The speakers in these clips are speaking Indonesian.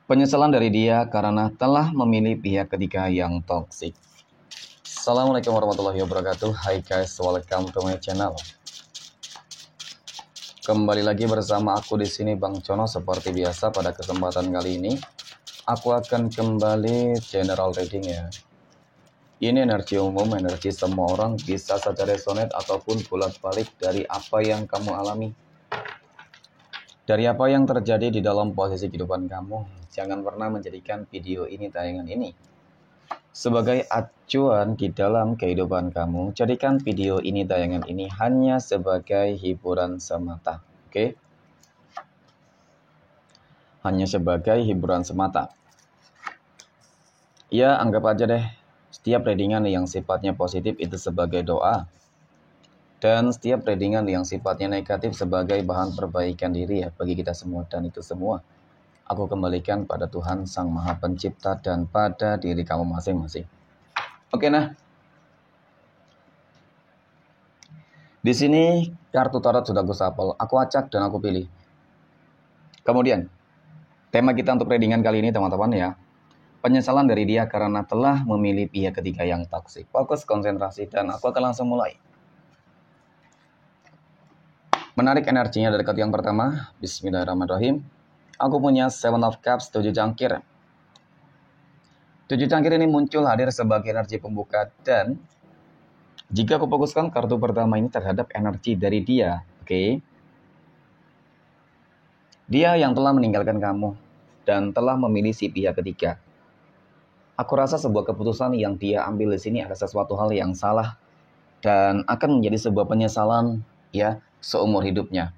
Penyesalan dari dia karena telah memilih pihak ketiga yang toksik. Assalamualaikum warahmatullahi wabarakatuh. Hai guys, welcome to my channel. Kembali lagi bersama aku di sini Bang Cono. Seperti biasa pada kesempatan kali ini aku akan kembali general reading ya. Ini energi umum, energi semua orang, bisa saja resonate ataupun bolak-balik dari apa yang kamu alami. Dari apa yang terjadi di dalam posisi kehidupan kamu. Jangan pernah menjadikan video ini, tayangan ini sebagai acuan di dalam kehidupan kamu. Jadikan video ini, tayangan ini hanya sebagai hiburan semata. Oke? Hanya sebagai hiburan semata. Ya, anggap aja deh, setiap readingan yang sifatnya positif itu sebagai doa. Dan setiap readingan yang sifatnya negatif sebagai bahan perbaikan diri ya bagi kita semua. Dan itu semua aku kembalikan pada Tuhan Sang Maha Pencipta dan pada diri kamu masing-masing. Oke, nah. Di sini kartu tarot sudah aku shuffle, aku acak dan aku pilih. Kemudian, tema kita untuk readingan kali ini teman-teman ya. Penyesalan dari dia karena telah memilih pihak ketiga yang toksik. Fokus, konsentrasi, dan aku akan langsung mulai. Menarik energinya dari kartu yang pertama. Bismillahirrahmanirrahim. Aku punya Seven of Cups, 7 cangkir. 7 cangkir ini muncul hadir sebagai energi pembuka. Dan jika aku fokuskan kartu pertama ini terhadap energi dari dia. Oke. Dia yang telah meninggalkan kamu dan telah memilih si pihak ketiga. Aku rasa sebuah keputusan yang dia ambil di sini ada sesuatu hal yang salah. Dan akan menjadi sebuah penyesalan ya seumur hidupnya.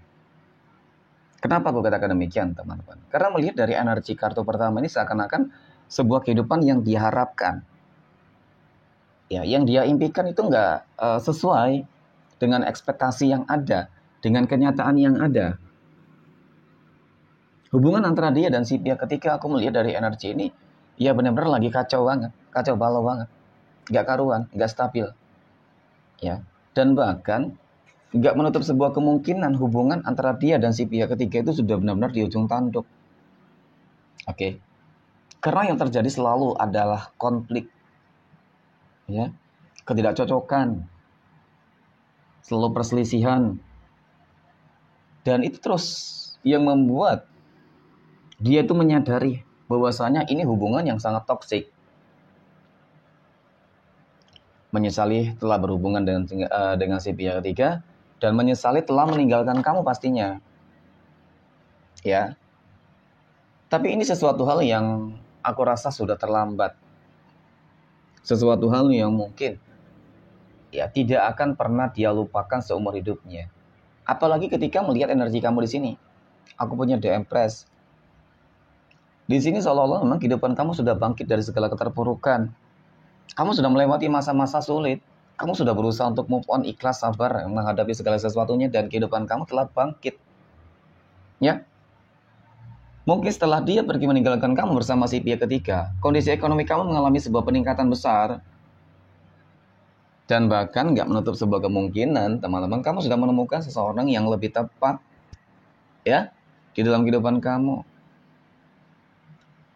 Kenapa aku katakan demikian teman-teman? Karena melihat dari energi kartu pertama ini seakan-akan sebuah kehidupan yang diharapkan. Ya, yang dia impikan itu enggak sesuai dengan ekspektasi yang ada, dengan kenyataan yang ada. Hubungan antara dia dan si pihak ketiga aku melihat dari energi ini, ya benar-benar lagi kacau banget, kacau balau banget. Enggak karuan, enggak stabil. Ya, dan bahkan nggak menutup sebuah kemungkinan hubungan antara dia dan si pihak ketiga itu sudah benar-benar di ujung tanduk. Oke. Karena yang terjadi selalu adalah konflik. Ya. Ketidakcocokan. Selalu perselisihan. Dan itu terus yang membuat dia itu menyadari bahwasanya ini hubungan yang sangat toksik. Menyesali telah berhubungan dengan si pihak ketiga. Dan menyesali telah meninggalkan kamu pastinya. Ya. Tapi ini sesuatu hal yang aku rasa sudah terlambat. Sesuatu hal yang mungkin ya tidak akan pernah dia lupakan seumur hidupnya. Apalagi ketika melihat energi kamu di sini. Aku punya The Empress. Di sini seolah-olah memang kehidupan kamu sudah bangkit dari segala keterpurukan. Kamu sudah melewati masa-masa sulit. Kamu sudah berusaha untuk move on, ikhlas, sabar menghadapi segala sesuatunya dan kehidupan kamu telah bangkit. Ya. Mungkin setelah dia pergi meninggalkan kamu bersama si pihak ketiga, kondisi ekonomi kamu mengalami sebuah peningkatan besar. Dan bahkan nggak menutup sebuah kemungkinan, teman-teman, kamu sudah menemukan seseorang yang lebih tepat ya di dalam kehidupan kamu.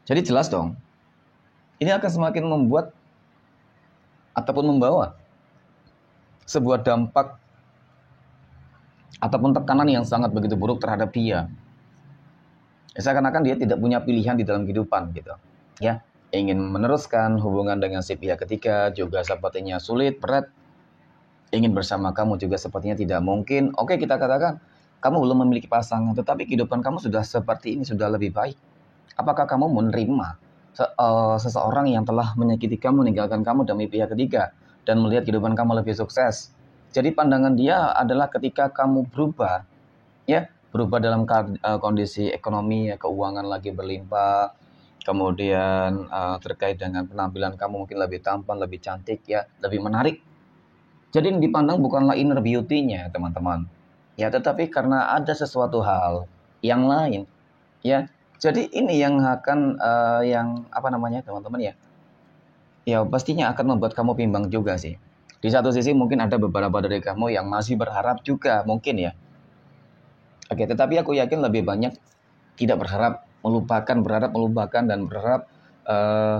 Jadi jelas dong, ini akan semakin membuat ataupun membawa sebuah dampak ataupun tekanan yang sangat begitu buruk terhadap dia. Ya, seakan-akan dia tidak punya pilihan di dalam kehidupan gitu. Ya, ingin meneruskan hubungan dengan si pihak ketiga juga sepertinya sulit, berat. Ingin bersama kamu juga sepertinya tidak mungkin. Oke, kita katakan kamu belum memiliki pasangan, tetapi kehidupan kamu sudah seperti ini, sudah lebih baik. Apakah kamu menerima seseorang yang telah menyakiti kamu, meninggalkan kamu demi pihak ketiga dan melihat kehidupan kamu lebih sukses? Jadi pandangan dia adalah ketika kamu berubah, ya, berubah dalam kondisi ekonomi, ya, keuangan lagi berlimpah, kemudian terkait dengan penampilan kamu mungkin lebih tampan, lebih cantik, ya, lebih menarik. Jadi yang dipandang bukanlah inner beauty-nya, teman-teman. Ya, tetapi karena ada sesuatu hal yang lain, ya. Jadi ini yang akan teman-teman ya. Ya, pastinya akan membuat kamu bimbang juga sih. Di satu sisi mungkin ada beberapa dari kamu yang masih berharap juga, mungkin ya. Oke, tetapi aku yakin lebih banyak tidak berharap berharap melupakan dan berharap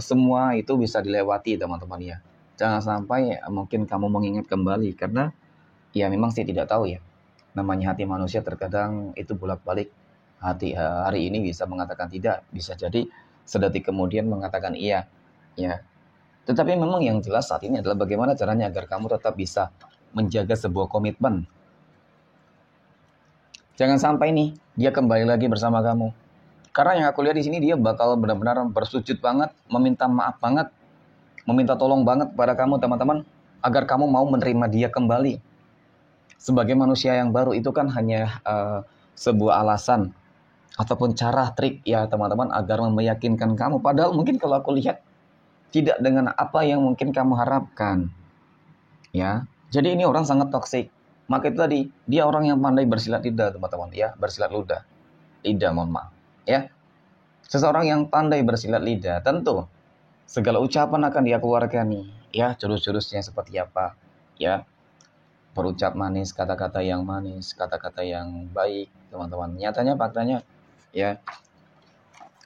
semua itu bisa dilewati teman-teman ya. Jangan sampai mungkin kamu mengingat kembali, karena ya memang saya tidak tahu ya. Namanya hati manusia terkadang itu bolak-balik. Hati hari ini bisa mengatakan tidak, bisa jadi sedetik kemudian mengatakan iya. Ya. Tetapi memang yang jelas saat ini adalah bagaimana caranya agar kamu tetap bisa menjaga sebuah komitmen. Jangan sampai nih dia kembali lagi bersama kamu. Karena yang aku lihat di sini dia bakal benar-benar bersujud banget, meminta maaf banget, meminta tolong banget kepada kamu teman-teman, agar kamu mau menerima dia kembali. Sebagai manusia yang baru itu kan hanya sebuah alasan ataupun cara trik ya teman-teman agar meyakinkan kamu. Padahal mungkin kalau aku lihat tidak dengan apa yang mungkin kamu harapkan. Ya, jadi ini orang sangat toksik. Maka itu tadi, dia orang yang pandai bersilat lidah teman-teman ya, bersilat lidah, mohon maaf. Ya, seseorang yang pandai bersilat lidah, tentu segala ucapan akan dia keluarkan nih. Ya, jurus-jurusnya seperti apa? Ya, berucap manis, kata-kata yang manis, kata-kata yang baik, teman-teman. Nyatanya, faktanya, ya,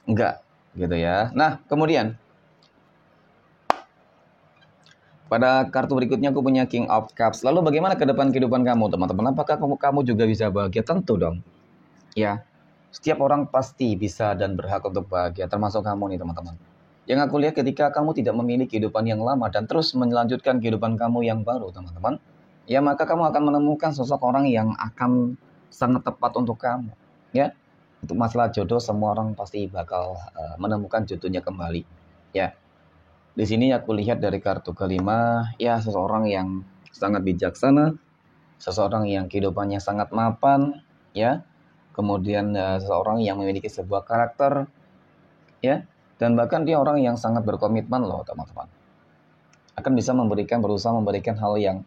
enggak, gitu ya. Nah, kemudian pada kartu berikutnya aku punya King of Cups. Lalu bagaimana ke depan kehidupan kamu, teman-teman? Apakah kamu juga bisa bahagia? Tentu dong. Ya, setiap orang pasti bisa dan berhak untuk bahagia, termasuk kamu nih, teman-teman. Yang aku lihat ketika kamu tidak memiliki kehidupan yang lama dan terus melanjutkan kehidupan kamu yang baru, teman-teman, ya maka kamu akan menemukan sosok orang yang akan sangat tepat untuk kamu. Ya, untuk masalah jodoh, semua orang pasti bakal menemukan jodohnya kembali. Ya. Di sini aku lihat dari kartu kelima, ya seseorang yang sangat bijaksana, seseorang yang kehidupannya sangat mapan, ya. Kemudian seseorang yang memiliki sebuah karakter, ya. Dan bahkan dia orang yang sangat berkomitmen loh, teman-teman. Akan bisa berusaha memberikan hal yang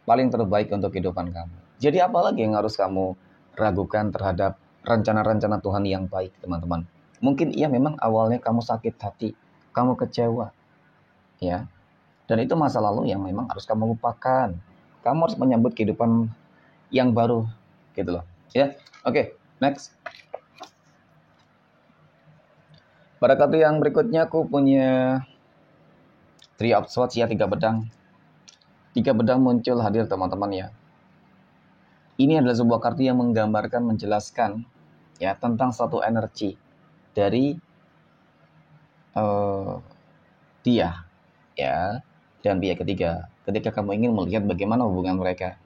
paling terbaik untuk kehidupan kamu. Jadi apalagi yang harus kamu ragukan terhadap rencana-rencana Tuhan yang baik, teman-teman. Mungkin iya memang awalnya kamu sakit hati, kamu kecewa, ya, dan itu masa lalu yang memang harus kamu lupakan. Kamu harus menyambut kehidupan yang baru, gitu loh, ya. Oke, next. Pada kartu yang berikutnya aku punya Three of Swords ya, 3 pedang. 3 pedang muncul hadir teman-teman ya. Ini adalah sebuah kartu yang menggambarkan, menjelaskan ya tentang satu energi dari dia ya, dan pihak ketiga. Ketika kamu ingin melihat bagaimana hubungan mereka,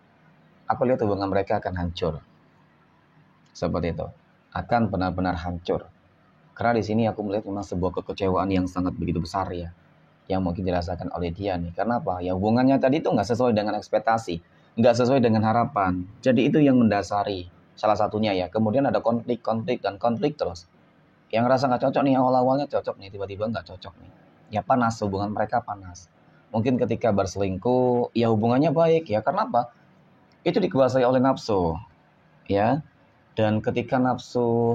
aku lihat hubungan mereka akan hancur. Seperti itu. Akan benar-benar hancur. Karena di sini aku melihat memang sebuah kekecewaan yang sangat begitu besar ya, yang mungkin dirasakan oleh dia nih. Karena apa? Ya hubungannya tadi itu nggak sesuai dengan ekspektasi, nggak sesuai dengan harapan. Jadi itu yang mendasari salah satunya ya. Kemudian ada konflik terus. Yang rasa nggak cocok nih, awal-awalnya cocok nih, tiba-tiba nggak cocok nih. Ya panas, hubungan mereka panas. Mungkin ketika berselingkuh, ya hubungannya baik ya. Karena apa? Itu dikuasai oleh nafsu, ya. Dan ketika nafsu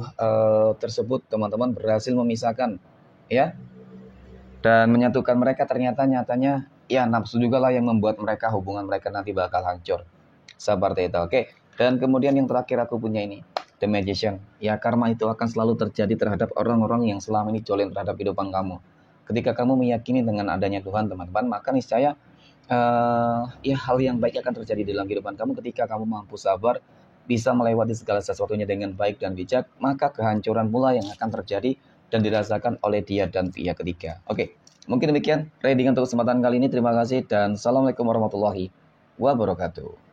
tersebut teman-teman berhasil memisahkan, ya, dan menyatukan mereka, ternyata nyatanya ya nafsu juga lah yang membuat mereka, hubungan mereka nanti bakal hancur. Seperti itu, oke. Dan kemudian yang terakhir aku punya ini, The Magician. Ya, karma itu akan selalu terjadi terhadap orang-orang yang selama ini jolim terhadap kehidupan kamu. Ketika kamu meyakini dengan adanya Tuhan, teman-teman, maka niscaya ya hal yang baik akan terjadi dalam kehidupan kamu. Ketika kamu mampu sabar, bisa melewati segala sesuatunya dengan baik dan bijak, maka kehancuran pula yang akan terjadi dan dirasakan oleh dia dan pihak ketiga. Oke, mungkin demikian reading untuk kesempatan kali ini. Terima kasih dan assalamualaikum warahmatullahi wabarakatuh.